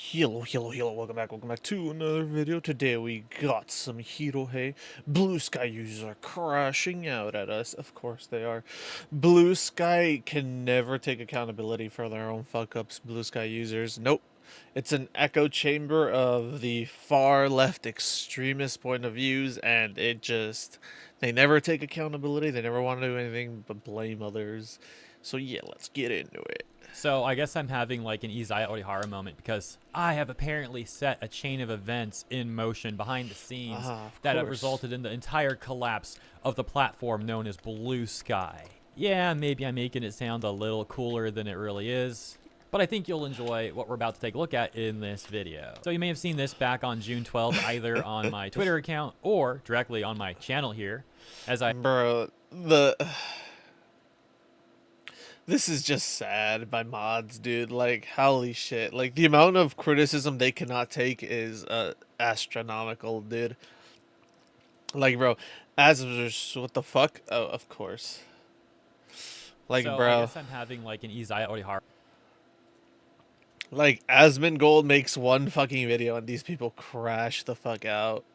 Hello, welcome back to another video. Today we got some Hey, Blue Sky users are crashing out at us. Of course they are. Blue Sky can never take accountability for their own fuck-ups, Blue Sky users. Nope. It's an echo chamber of the far left extremist point of views, and they never take accountability. They never want to do anything but blame others. So yeah, let's get into it. So I guess I'm having like an Izaya Orihara moment because I have apparently set a chain of events in motion behind the scenes Of that have course. resulted in the entire collapse of the platform known as Blue Sky. Yeah, maybe I'm making it sound a little cooler than it really is, but I think you'll enjoy what we're about to take a look at in this video. So you may have seen this back on June 12th, either on my Twitter account or directly on my channel here, as I... Bro, this is just sad by mods, dude. Like, holy shit. Like, the amount of criticism they cannot take is astronomical, dude. Like, bro, what the fuck? Oh, of course. Like, So I bro, guess I'm having like an Izaya Orihara. like, Asmongold makes one fucking video and these people crash the fuck out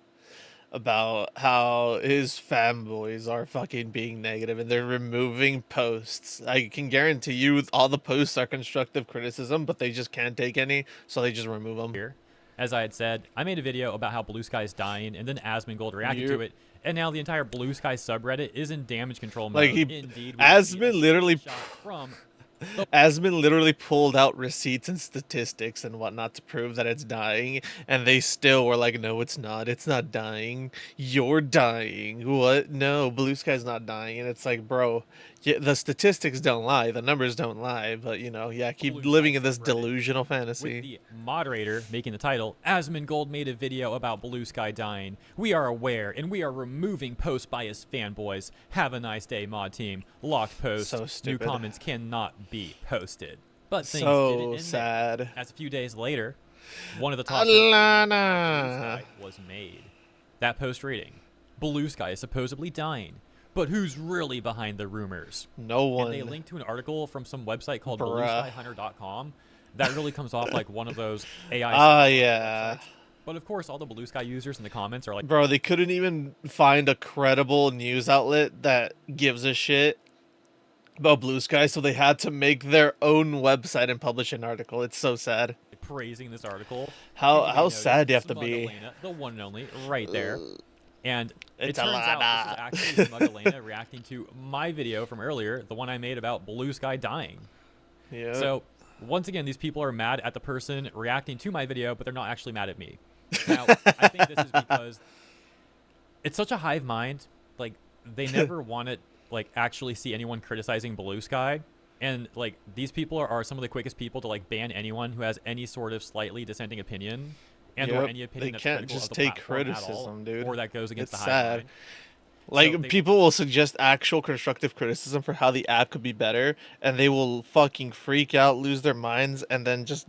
about how his fanboys are fucking being negative and they're removing posts. I can guarantee you all the posts are constructive criticism, but they just can't take any, so they just remove them. Here. As I had said, I made a video about how Blue Sky is dying, and then Asmongold reacted to it, and now the entire Blue Sky subreddit is in damage control mode. Like, Indeed, Asmon literally from Asmon literally pulled out receipts and statistics and whatnot to prove that it's dying, and they still were like, no, it's not dying, you're dying. What? No, Blue Sky's not dying. And it's like, bro, yeah, the statistics don't lie, the numbers don't lie, but you know, yeah, keep living in this delusional fantasy. With the moderator making the title, Asmongold made a video about Blue Sky dying. We are aware, and we are removing posts by his fanboys. Have a nice day, mod team. Locked post. So stupid. New comments cannot be posted. But things So didn't end sad. there. As a few days later, one of the top Alana was made. That post reading: Blue Sky is supposedly dying, but who's really behind the rumors? No one. And they linked to an article from some website called Bruh. blueskyhunter.com that really comes off like one of those AI. Yeah. Websites. But of course, all the Blue Sky users in the comments are like, bro, they couldn't even find a credible news outlet that gives a shit about Blue Sky, so they had to make their own website and publish an article. It's so sad. praising this article. How sad do you have to be? The one and only, right there. And it It's turns out Alana. this is actually Magdalena reacting to my video from earlier, the one I made about Blue Sky dying. Yeah. So, once again, these people are mad at the person reacting to my video, but they're not actually mad at me. Now, I think this is because it's such a hive mind. Like, they never want to, like, actually see anyone criticizing Blue Sky. And, like, these people are some of the quickest people to, like, ban anyone who has any sort of slightly dissenting opinion. And or any opinion that's can't critical just of the take platform criticism, at all, dude. or that goes against It's the hive sad. mind. Like, So people will suggest actual constructive criticism for how the app could be better, and they will fucking freak out, lose their minds, and then just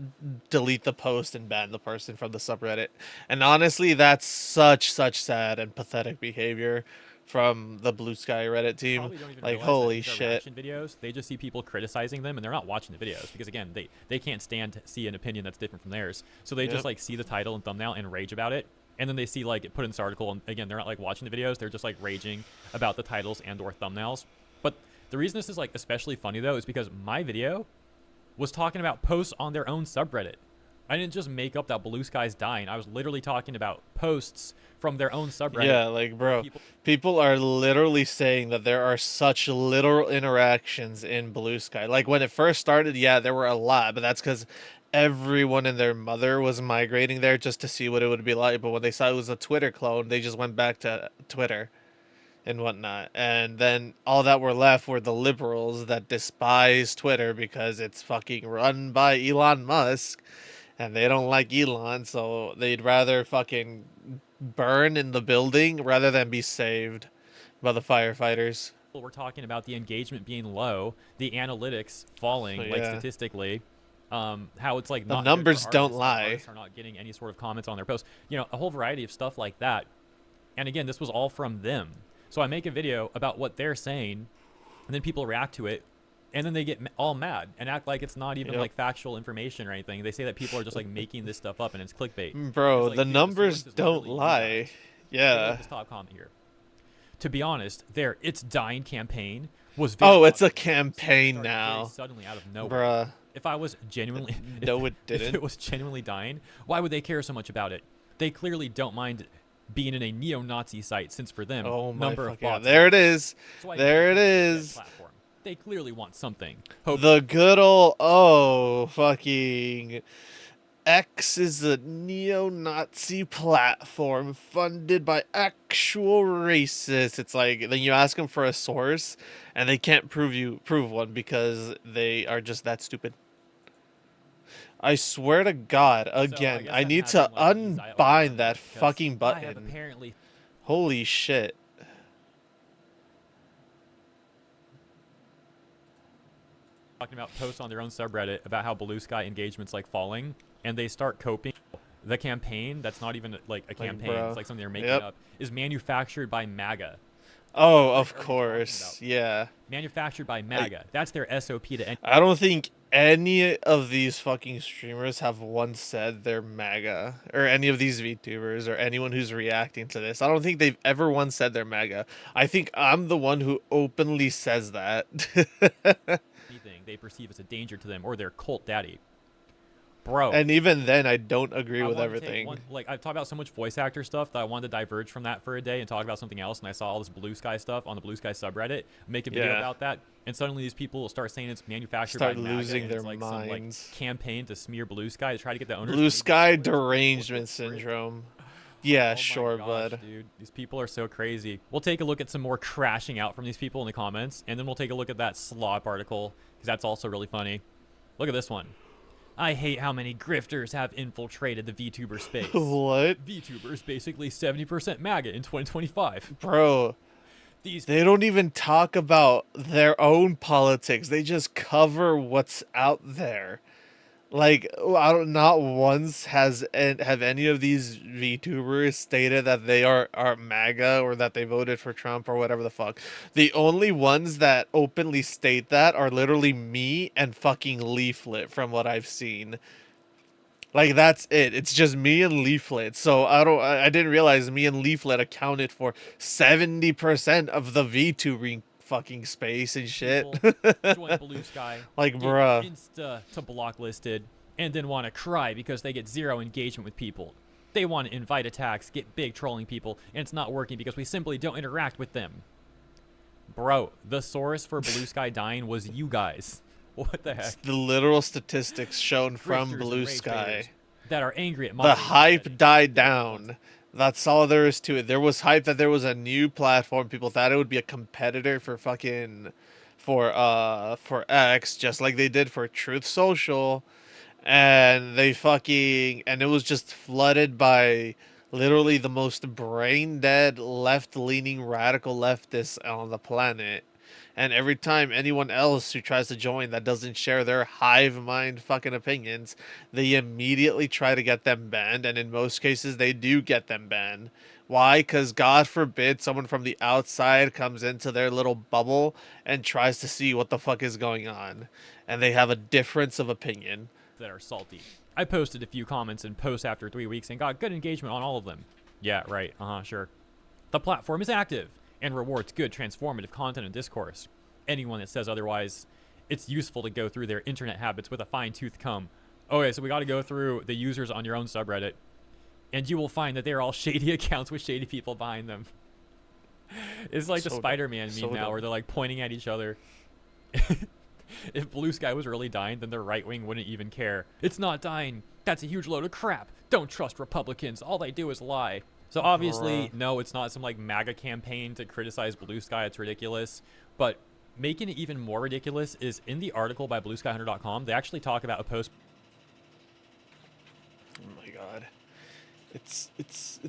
delete the post and ban the person from the subreddit. And honestly, that's such sad and pathetic behavior from the Blue Sky Reddit team. Probably don't even Like, realize holy that these are shit. reaction videos. They just see people criticizing them, and they're not watching the videos because, again, they can't stand to see an opinion that's different from theirs. So they just like see the title and thumbnail and rage about it. And then they see like it put in this article, and again, they're not like watching the videos. They're just like raging about the titles and or thumbnails. But the reason this is like especially funny though is because my video was talking about posts on their own subreddit. I didn't just make up that Blue Sky's dying. I was literally talking about posts from their own subreddit. Yeah, like, bro, people are literally saying that there are such literal interactions in Blue Sky. Like, when it first started, yeah, there were a lot, but that's because everyone and their mother was migrating there just to see what it would be like. But when they saw it was a Twitter clone, they just went back to Twitter and whatnot. And then all that were left were the liberals that despise Twitter because it's fucking run by Elon Musk. And they don't like Elon, so they'd rather fucking burn in the building rather than be saved by the firefighters. We're talking about the engagement being low, the analytics falling, So, like yeah. statistically, how it's like The not numbers good for don't artists, lie. artists are not getting any sort of comments on their posts. You know, a whole variety of stuff like that. And again, this was all from them. So I make a video about what they're saying, and then people react to it. And then they get all mad and act like it's not even Yep. like factual information or anything. They say that people are just like making this stuff up and it's clickbait. It's Bro, like, the dude, the numbers source is don't literally you lie. guys. Take a look at Yeah. this top comment here. To be honest, their It's Dying campaign was very Oh, it's a obvious. Seemed to campaign start very now. suddenly out of nowhere. Bruh. If I was genuinely, No, it if didn't. it was genuinely dying, why would they care so much about it? They clearly don't mind being in a neo-Nazi site, since for them, Oh my number of fucking god. bots There it increased. is. So I There it guarantee it's a dead is. platform. They clearly want something. Hope The good old fucking X is a neo-Nazi platform funded by actual racists. It's like then you ask them for a source, and they can't prove one because they are just that stupid. I swear to God, so. I again, guess I I'm need to having like anxiety unbind that because fucking I have button. apparently Holy shit. talking about posts on their own subreddit about how Bluesky engagement's like falling, and they start coping. The campaign, that's not even like a campaign, bro. it's like something they're making Yep. up, is manufactured by MAGA. Oh, What of are you talking course. about? Yeah. Manufactured by MAGA. That's their SOP to end. I don't think any of these fucking streamers have once said they're MAGA, or any of these VTubers, or anyone who's reacting to this. I don't think they've ever once said they're MAGA. I think I'm the one who openly says that. Anything they perceive as a danger to them or their cult daddy. Bro, And even then, I don't agree I with want to take everything. one, like I've talked about so much voice actor stuff that I wanted to diverge from that for a day and talk about something else. And I saw all this Bluesky stuff on the Bluesky subreddit, make a video Yeah. about that, and suddenly these people will start saying it's manufactured Start by MAGA, losing and their it's like some like minds. campaign to smear Bluesky to try to get the owners. Blue sky to derangement syndrome. Yeah, Oh my sure, gosh, bud. dude. These people are so crazy. We'll take a look at some more crashing out from these people in the comments, and then we'll take a look at that slop article, because that's also really funny. Look at this one. I hate how many grifters have infiltrated the VTuber space. What? VTubers basically 70% MAGA in 2025. Bro, These they don't even talk about their own politics. They just cover what's out there. Like, not once have any of these VTubers stated that they are MAGA or that they voted for Trump or whatever the fuck. The only ones that openly state that are literally me and fucking Leaflet from what I've seen. Like that's it. It's just me and Leaflet. So I didn't realize me and Leaflet accounted for 70% of the VTubing fucking space and shit. join Bluesky, Like, get bruh. Insta to block listed, and then want to cry because they get zero engagement with people. They want to invite attacks, get big trolling people, and it's not working because we simply don't interact with them. Bro, the source for Bluesky dying was you guys. What the heck? It's the literal statistics shown from Grifters and Blue rage Sky. baiters that are angry at The moderators hype already. died down. That's all there is to it. There was hype that there was a new platform. People thought it would be a competitor for for X, just like they did for Truth Social. And it was just flooded by literally the most brain dead left leaning radical leftists on the planet. And every time anyone else who tries to join that doesn't share their hive mind fucking opinions, they immediately try to get them banned, and in most cases they do get them banned. Why? Because God forbid someone from the outside comes into their little bubble and tries to see what the fuck is going on, and they have a difference of opinion. That are salty. I posted a few comments and posts after 3 weeks and got good engagement on all of them. Yeah, right. Sure. The platform is active and rewards good transformative content and discourse. Anyone that says otherwise, it's useful to go through their internet habits with a fine-tooth comb. Okay, so we got to go through the users on your own subreddit, and you will find that they're all shady accounts with shady people behind them. It's like the Spider-Man meme now, where they're like pointing at each other. If Bluesky was really dying, then their right wing wouldn't even care. It's not dying. That's a huge load of crap. Don't trust Republicans. All they do is lie. So obviously, no, it's not some like MAGA campaign to criticize Bluesky. It's ridiculous. But making it even more ridiculous is in the article by blueskyhunter.com, they actually talk about a post. Oh my god. It's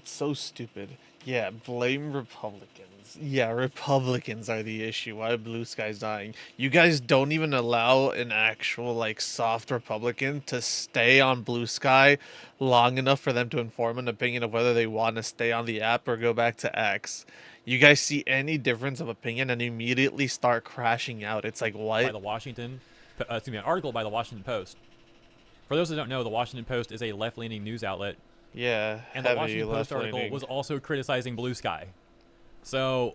so stupid. Yeah, blame Republicans. Yeah, Republicans are the issue. Why Blue Sky's dying? You guys don't even allow an actual like soft Republican to stay on Blue Sky long enough for them to inform an opinion of whether they want to stay on the app or go back to X. You guys see any difference of opinion and immediately start crashing out. It's like By what? the an article by the Washington Post. For those that don't know, the Washington Post is a left-leaning news outlet, Yeah, and the heavy Washington Post left article leaning. was also criticizing Blue Sky. So,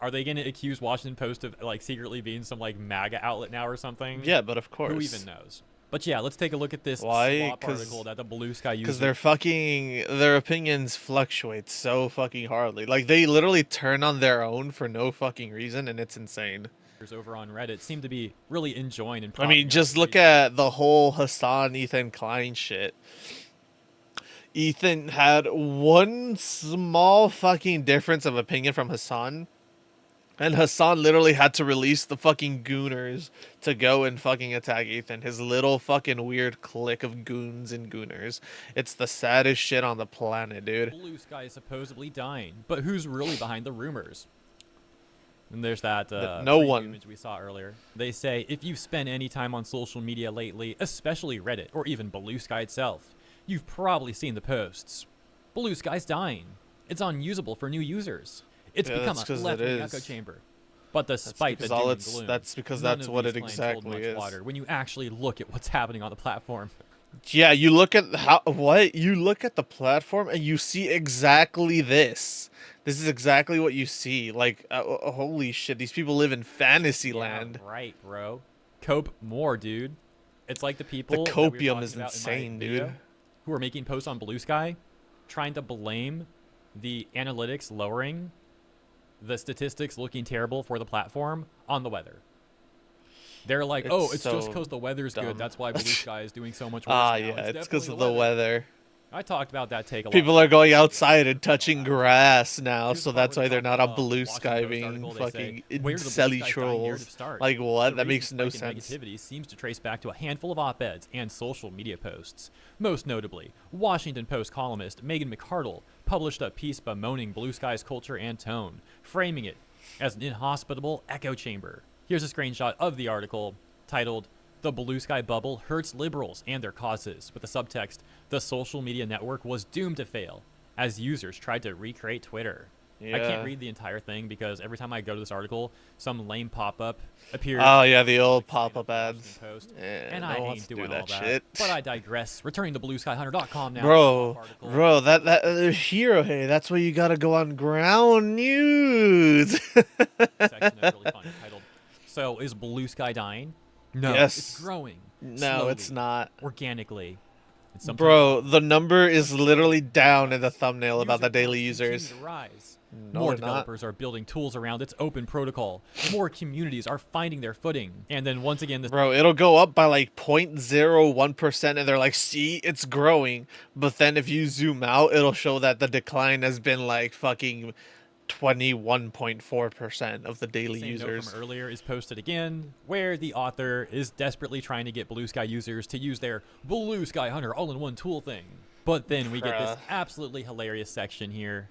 are they going to accuse Washington Post of like secretly being some like MAGA outlet now or something? Yeah, but of Who course. even knows? But yeah, let's take a look at this Why? swap article that the Blue Sky Because user. their opinions fluctuate so fucking hardly. Like they literally turn on their own for no fucking reason, and it's insane. Over on Reddit seem to be really enjoying and I propping mean, up just the look at the whole Hassan Ethan Klein shit. Ethan had one small fucking difference of opinion from Hassan, and Hassan literally had to release the fucking gooners to go and fucking attack Ethan. His little fucking weird clique of goons and gooners. It's the saddest shit on the planet, dude. Blue Sky is supposedly dying, but who's really behind the rumors? And there's that No preview one. image we saw earlier. They say, if you've spent any time on social media lately, especially Reddit or even Blue Sky itself, you've probably seen the posts. Blue Sky's dying. It's unusable for new users. It's Yeah, become that's a 'cause it left-wing echo is. chamber. But despite the because doom all and it's gloom, that's because none that's of what these it claims hold exactly much is. water when you actually look at what's happening on the platform. Yeah, you look at you look at the platform and you see exactly this. This is exactly what you see. Like, holy shit, these people live in fantasy Yeah, land. right, bro. Cope more, dude. It's like the The people that we were copium talking is about insane, in my dude. video who are making posts on Blue Sky, trying to blame the analytics lowering, the statistics looking terrible for the platform on the weather. They're like, oh, it's just so because the weather's dumb. good. That's why Blue Sky is doing so much worse Ah, now. yeah, it's definitely because of the weather. I talked about that take a lot. People are going outside and touching grass now, Here's so the part that's where why they they're talk not on about Blue Washington Sky Post being article. They say, fucking where did the Blue silly Sky dying narrative trolls. start? Like, what? The That recent makes no spike in sense. negativity seems to trace back to a handful of op-eds and social media posts. Most notably, Washington Post columnist Megan McArdle published a piece bemoaning Blue Sky's culture and tone, framing it as an inhospitable echo chamber. Here's a screenshot of the article titled, "The Blue Sky Bubble Hurts Liberals and Their Causes," with the subtext, "The social media network was doomed to fail as users tried to recreate Twitter." I Yeah. can't read the entire thing because every time I go to this article, some lame pop-up appears. Oh yeah, the old like, saying pop-up that the ads. Washington Post, Yeah, and no I one ain't wants to doing do all that that. shit. But I digress. Returning to BlueSkyHunter.com now. Bro, Article. bro, that hero, hey, that's why you gotta go on ground news. Section that's really fun, titled, "So is Blue Sky dying?" No, Yes. it's growing. No, slowly, it's not. organically. And sometimes Bro, the number is literally User down in the thumbnail about the daily counts continue users. to rise. No, More they're not. developers are building tools around its open protocol. More communities are finding their footing. And then once again, this Bro, it'll go up by like 0.01% and they're like, see, it's growing. But then if you zoom out, it'll show that the decline has been like fucking 21.4% of the daily same note users. from earlier is posted again, where the author is desperately trying to get Blue Sky users to use their Blue Sky Hunter all-in-one tool thing. But then we get this Bruh. absolutely hilarious section here.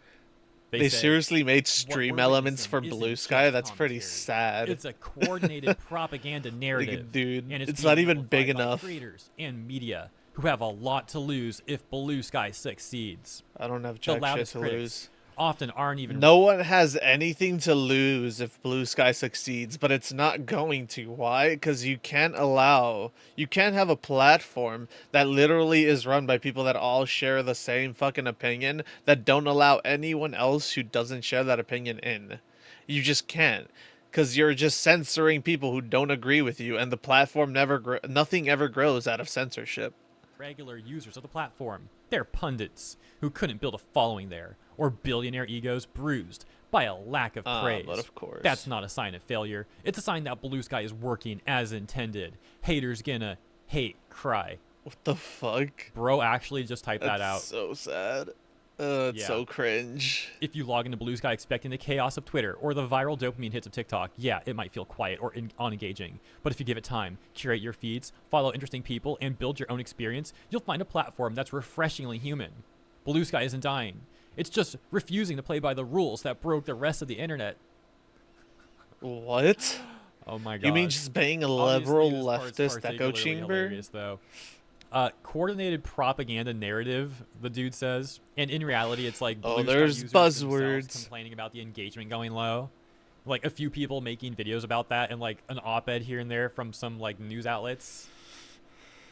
They say, seriously made "What stream we're elements for witnessing Blue isn't Sky? just That's pretty commentary. sad. It's a coordinated propaganda narrative. dude, and it's being not even big amplified by enough. creators and media who have a lot to lose if Blue Sky succeeds. I don't have The jack shit loudest to critics lose. often aren't even No one has anything to lose if Blue Sky succeeds, but it's not going to. Why? Because you can't have a platform that literally is run by people that all share the same fucking opinion that don't allow anyone else who doesn't share that opinion in. You just can't. Because you're just censoring people who don't agree with you, and the platform nothing ever grows out of censorship. regular users of the platform. They're pundits who couldn't build a following there, or billionaire egos bruised by a lack of praise. But of course. That's not a sign of failure. It's a sign that Blue Sky is working as intended. Haters gonna hate cry. What the fuck? Bro actually just typed that out. That's so sad. It's Yeah. so cringe. If you log into Blue Sky expecting the chaos of Twitter or the viral dopamine hits of TikTok, yeah, it might feel quiet or unengaging. But if you give it time, curate your feeds, follow interesting people, and build your own experience, you'll find a platform that's refreshingly human. Bluesky isn't dying. It's just refusing to play by the rules that broke the rest of the internet. What? Oh my You mean god. just being a Obviously, liberal this part's leftist echo particularly chamber? hilarious, though. Coordinated propaganda narrative, the dude says. And in reality, it's like Oh, Bluesky there's users themselves buzzwords. complaining about the engagement going low. Like a few people making videos about that and like an op-ed here and there from some like news outlets.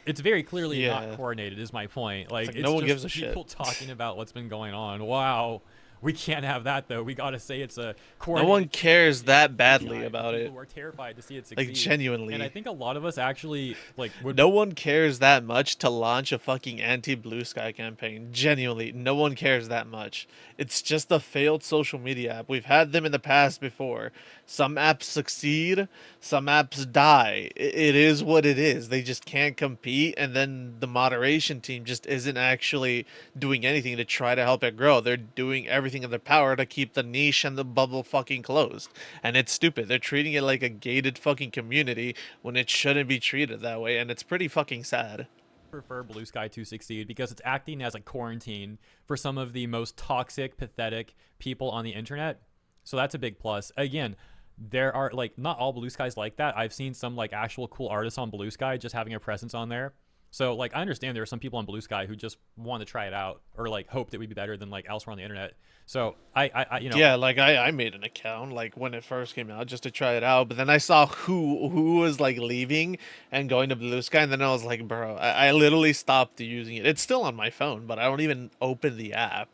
It's very clearly not Yeah. coordinated, is my point. It's Like, like it's no one gives just a shit. people talking about what's been going on. Wow. We can't have that, though. We gotta say it's a No one coordinated cares campaign against that badly Bluesky from about people it. who are terrified to see it Like succeed. And I genuinely. think a lot of us actually, like, would. No one cares that much to launch a fucking anti-Blue Sky campaign. Genuinely, no one cares that much. It's just a failed social media app. We've had them in the past before. Some apps succeed, some apps die. It is what it is. They just can't compete, and then the moderation team just isn't actually doing anything to try to help it grow. They're doing everything in their power to keep the niche and the bubble fucking closed. And it's stupid. They're treating it like a gated fucking community when it shouldn't be treated that way, and it's pretty fucking sad. Prefer Bluesky to succeed because it's acting as a quarantine for some of the most toxic, pathetic people on the internet. So that's a big plus. Again, there are like not all Bluesky's like that. I've seen some like actual cool artists on Bluesky just having a presence on there. So like I understand there are some people on Bluesky who just want to try it out or like hope that we'd be better than like elsewhere on the internet. So I you know, Yeah, like I made an account like when it first came out just to try it out, but then I saw who was like leaving and going to Blue Sky, and then I was like, bro, I literally stopped using it. It's still on my phone, but I don't even open the app.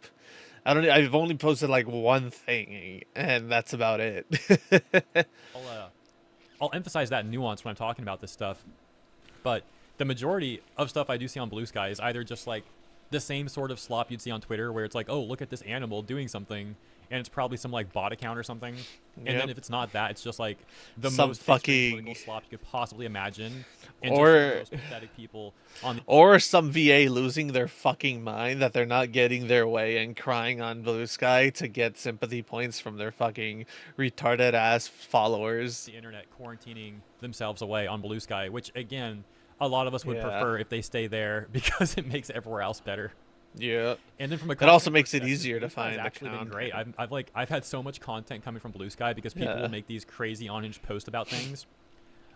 I don't. I've only posted like one thing, and that's about it. I'll uh, I'll emphasize that nuance when I'm talking about this stuff. But the majority of stuff I do see on Bluesky is either just like the same sort of slop you'd see on Twitter, where it's like, oh, look at this animal doing something, and it's probably some like bot account or something. And then Yep. if it's not that, it's just like the Some most extreme political fucking slop you could possibly imagine, and just some of the or most pathetic people on the. or some VA losing their fucking mind that they're not getting their way and crying on Blue Sky to get sympathy points from their fucking retarded ass followers. The internet quarantining themselves away on Bluesky, which again, a lot of us would Yeah. prefer if they stay there because it makes everywhere else better. Yeah. And then from a It also content makes it perspective, easier to Blue Sky's find actually been account. great. I've had so much content coming from Blue Sky because people Yeah. will make these crazy on-hinge posts about things.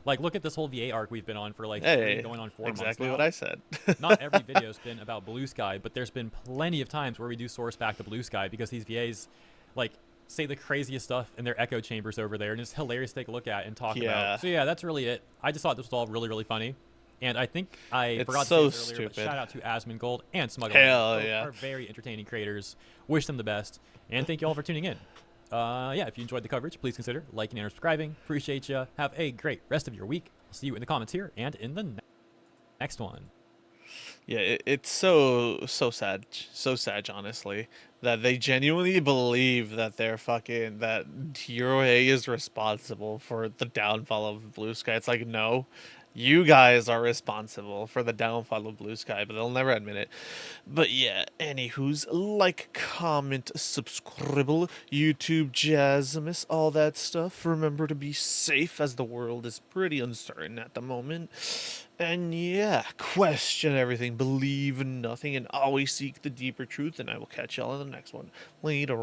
Like look at this whole VA arc we've been on for like Hey, going on 4 months exactly now. what I said. Not every video's been about Blue Sky, but there's been plenty of times where we do source back to Blue Sky because these VAs like say the craziest stuff in their echo chambers over there, and it's hilarious to take a look at and talk Yeah. about. So yeah, that's really it. I just thought this was all really, really funny. And I think I It's forgot to so say this earlier, but stupid. shout out to Asmongold and Smuggle. Hell Both yeah. are very entertaining creators. Wish them the best. And thank you all for tuning in. Yeah, if you enjoyed the coverage, please consider liking and subscribing. Appreciate you. Have a great rest of your week. I'll see you in the comments here and in the next one. Yeah, it's so sad, so sad, honestly, that they genuinely believe that they're fucking that Hero A is responsible for the downfall of Blue Sky. It's like, no, you guys are responsible for the downfall of Blue Sky, but they'll never admit it. But yeah, anywho's, like, comment, subscribe, YouTube jazzimus, all that stuff. Remember to be safe as the world is pretty uncertain at the moment. And yeah, question everything, believe in nothing, and always seek the deeper truth. And I will catch y'all in the next one. Later.